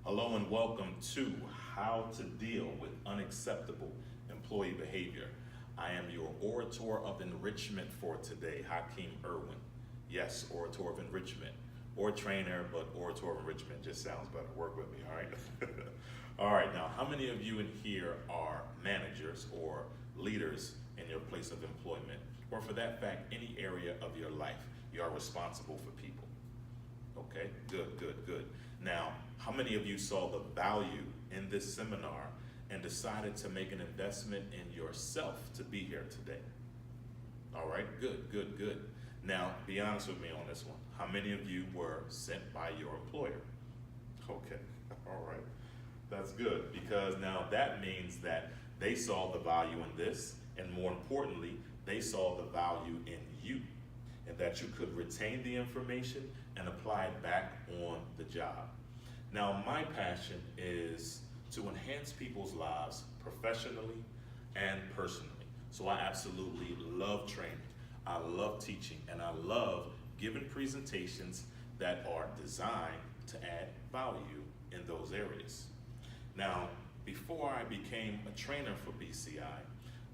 Hello and welcome to How to Deal with Unacceptable Employee Behavior. I am your Orator of Enrichment for today, BCI. Yes, Orator of Enrichment, or trainer, but Orator of Enrichment just sounds better. Work with me, all right? All right, now, how many of you in here are managers or leaders in your place of employment, or for that fact, any area of your life you are responsible for people? Okay, good. Now, how many of you saw the value in this seminar and decided to make an investment in yourself to be here today? All right, good. Now, be honest with me on this one. How many of you were sent by your employer? Okay, all right. That's good, because now that means that they saw the value in this, and more importantly, they saw the value in you, and that you could retain the information and apply it back on the job. Now, my passion is to enhance people's lives professionally and personally. So I absolutely love training, I love teaching, and I love giving presentations that are designed to add value in those areas. Now, before I became a trainer for BCI,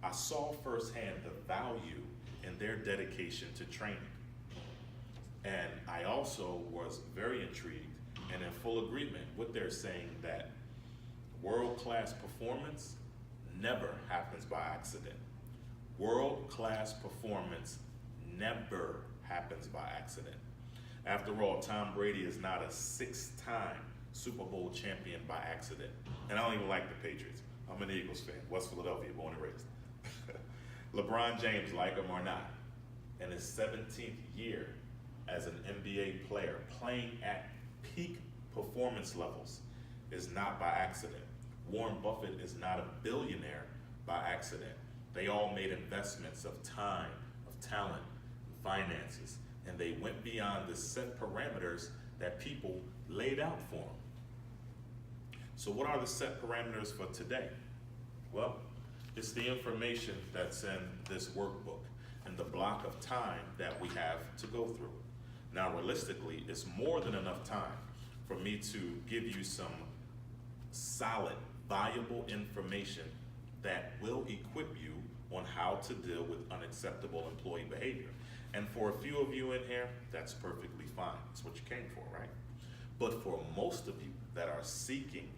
I saw firsthand the value in their dedication to training. And I also was very intrigued and in full agreement with their saying that world-class performance never happens by accident. World-class performance never happens by accident. After all, Tom Brady is not a 6-time Super Bowl champion by accident. And I don't even like the Patriots. I'm an Eagles fan, West Philadelphia, born and raised. LeBron James, like him or not, in his 17th year as an NBA player, playing at peak performance levels, is not by accident. Warren Buffett is not a billionaire by accident. They all made investments of time, of talent, finances, and they went beyond the set parameters that people laid out for them. So what are the set parameters for today? Well, it's the information that's in this workbook and the block of time that we have to go through. Now, realistically, it's more than enough time for me to give you some solid, valuable information that will equip you on how to deal with unacceptable employee behavior. And for a few of you in here, that's perfectly fine. That's what you came for, right? But for most of you that are seeking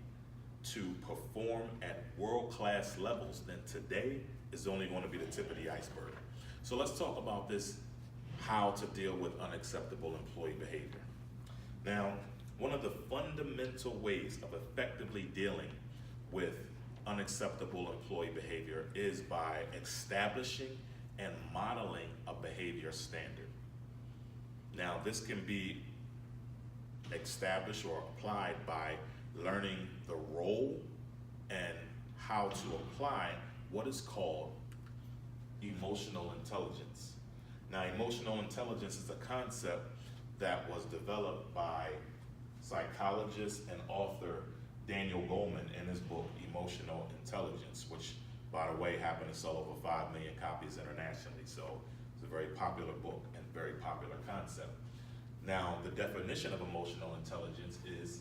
to perform at world-class levels, then today is only going to be the tip of the iceberg. So let's talk about this, how to deal with unacceptable employee behavior. Now, one of the fundamental ways of effectively dealing with unacceptable employee behavior is by establishing and modeling a behavior standard. Now, this can be established or applied by learning the role and how to apply what is called emotional intelligence. Now, emotional intelligence is a concept that was developed by psychologist and author Daniel Goleman in his book, Emotional Intelligence, which, by the way, happened to sell over 5 million copies internationally. So it's a very popular book and very popular concept. Now, the definition of emotional intelligence is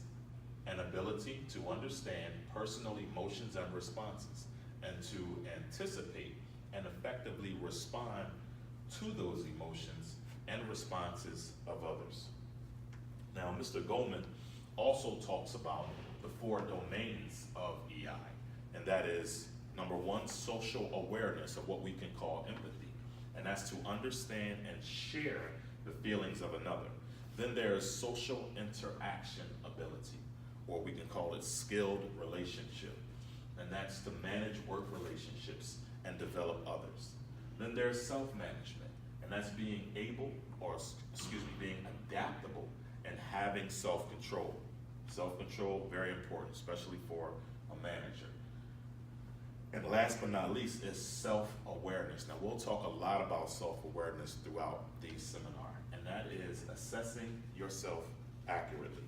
an ability to understand personal emotions and responses, and to anticipate and effectively respond to those emotions and responses of others. Now, Mr. Goleman also talks about the 4 domains of EI, and that is, number 1, social awareness, of what we can call empathy, and that's to understand and share the feelings of another. Then there's social interaction ability, or we can call it skilled relationship, and that's to manage work relationships and develop others. Then there's self-management, and that's being able, or being adaptable and having self-control. Self-control, very important, especially for a manager. And last but not least is self-awareness. Now, we'll talk a lot about self-awareness throughout the seminar, and that is assessing yourself accurately.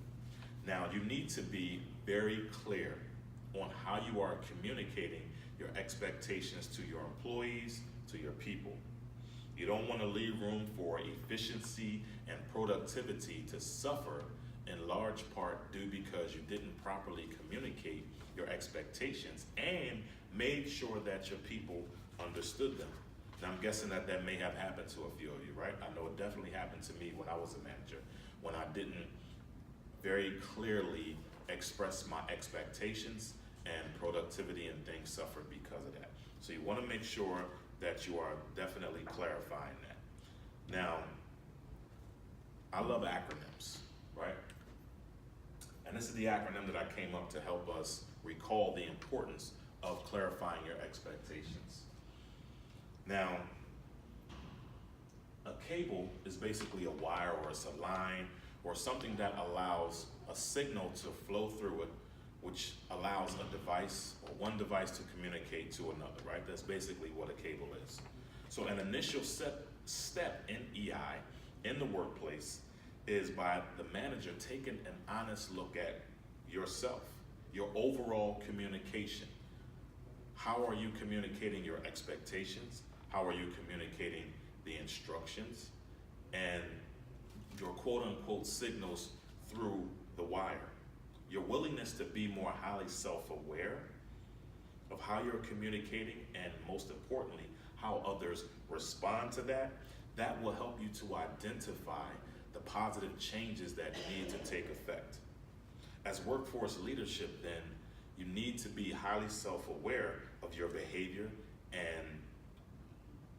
Now, you need to be very clear on how you are communicating your expectations to your employees, to your people. You don't want to leave room for efficiency and productivity to suffer in large part due because you didn't properly communicate your expectations and made sure that your people understood them. Now I'm guessing that that may have happened to a few of you, right? I know it definitely happened to me when I was a manager, when I didn't very clearly express my expectations, and productivity and things suffered because of that. So you want to make sure that you are definitely clarifying that. Now, I love acronyms, right? And this is the acronym that I came up to help us recall the importance of clarifying your expectations. Now, a cable is basically a wire or it's a line or something that allows a signal to flow through it, which allows a device or one device to communicate to another, right? That's basically what a cable is. So an initial step in EI in the workplace is by the manager taking an honest look at yourself, your overall communication. How are you communicating your expectations? How are you communicating the instructions and your quote unquote signals through the wire? Your willingness to be more highly self-aware of how you're communicating and most importantly, how others respond to that, that will help you to identify the positive changes that need to take effect. As workforce leadership then, you need to be highly self-aware of your behavior and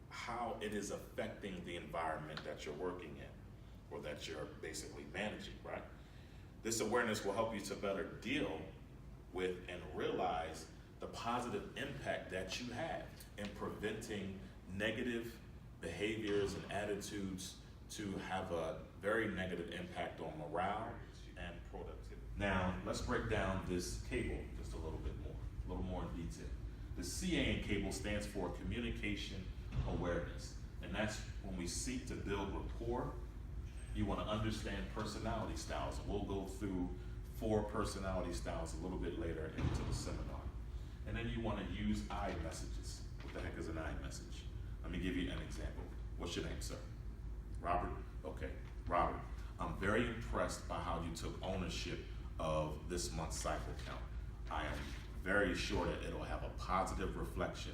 how it is affecting the environment that you're working in or that you're basically managing, right? This awareness will help you to better deal with and realize the positive impact that you have in preventing negative behaviors and attitudes to have a very negative impact on morale and productivity. Now, let's break down this cable just a little more in detail. The CA in cable stands for communication awareness, and that's when we seek to build rapport. You want to understand personality styles, and we'll go through 4 personality styles a little bit later into the seminar. And then you want to use I messages. What the heck is an I message? Let me give you an example. What's your name, sir? Robert? Okay, Robert. I'm very impressed by how you took ownership of this month's cycle count. I am very sure that it'll have a positive reflection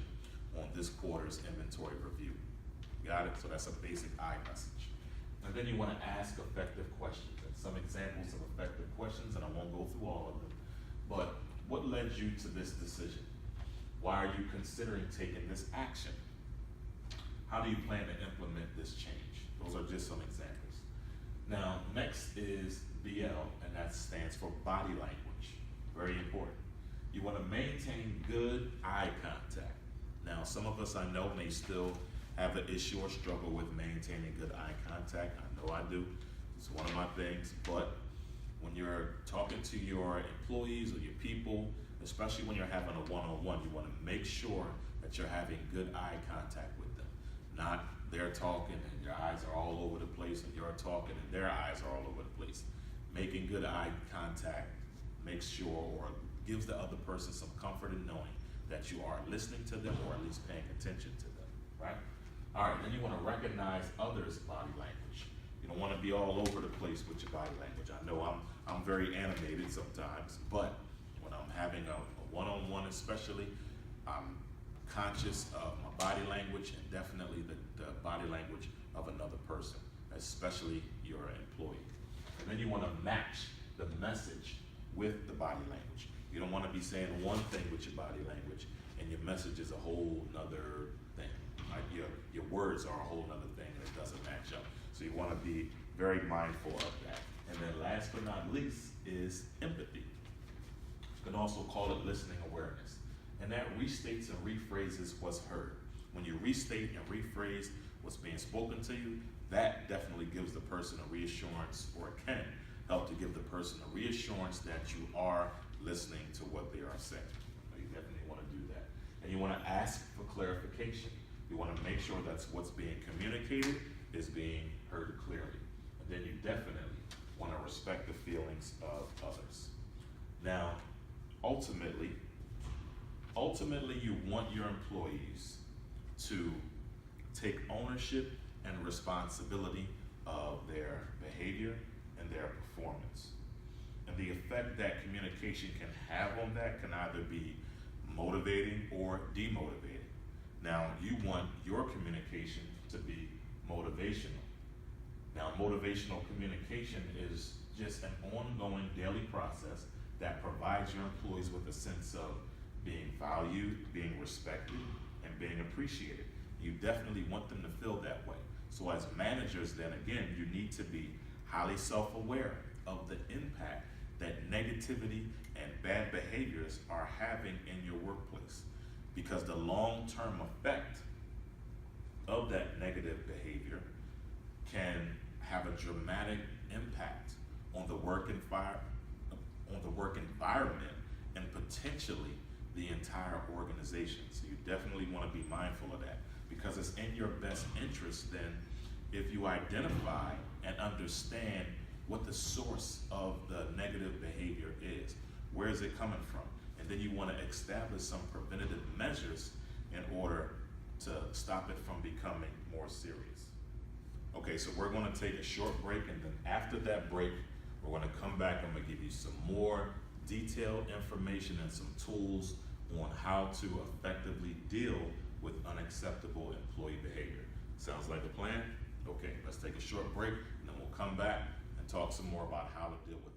on this quarter's inventory review. Got it? So that's a basic I message. And then you want to ask effective questions. And some examples of effective questions, and I won't go through all of them, but what led you to this decision? Why are you considering taking this action? How do you plan to implement this change? Those are just some examples. Now, next is BL, and that stands for body language. Very important. You want to maintain good eye contact. Now, some of us I know may still have an issue or struggle with maintaining good eye contact. I know I do. It's one of my things. But when you're talking to your employees or your people, especially when you're having a one-on-one, you want to make sure that you're having good eye contact with them. Not they're talking and your eyes are all over the place and you're talking and their eyes are all over the place. Making good eye contact makes sure or gives the other person some comfort in knowing that you are listening to them or at least paying attention to them, right? All right, then you want to recognize others' body language. You don't want to be all over the place with your body language. I know I'm very animated sometimes, but when I'm having a one-on-one especially, I'm conscious of my body language and definitely the body language of another person, especially your employee. And then you want to match the message with the body language. You don't want to be saying one thing with your body language and your message is a whole nother thing. Like your words are a whole nother thing and it doesn't match up. So you want to be very mindful of that. And then last but not least is empathy. You can also call it listening awareness. And that restates and rephrases what's heard. When you restate and rephrase what's being spoken to you, that definitely gives the person a reassurance, or it can help to give the person a reassurance that you are listening to what they are saying. You definitely want to do that. And you want to ask for clarification. You want to make sure that's what's being communicated is being heard clearly. And then you definitely want to respect the feelings of others. Now, ultimately you want your employees to take ownership and responsibility of their behavior and their performance. And the effect that communication can have on that can either be motivating or demotivating. Now, you want your communication to be motivational. Now, motivational communication is just an ongoing daily process that provides your employees with a sense of being valued, being respected, and being appreciated. You definitely want them to feel that way. So as managers, then again, you need to be highly self-aware of the impact that negativity and bad behaviors are having in your workplace, because the long-term effect of that negative behavior can have a dramatic impact on the work environment and potentially the entire organization. So you definitely want to be mindful of that, because it's in your best interest then if you identify and understand what the source of the negative behavior is. Where is it coming from? And then you want to establish some preventative measures in order to stop it from becoming more serious. Okay, so we're going to take a short break, and then after that break, we're going to come back and I'm going to give you some more detailed information and some tools on how to effectively deal with unacceptable employee behavior. Sounds like a plan? Okay, let's take a short break, and then we'll come back and talk some more about how to deal with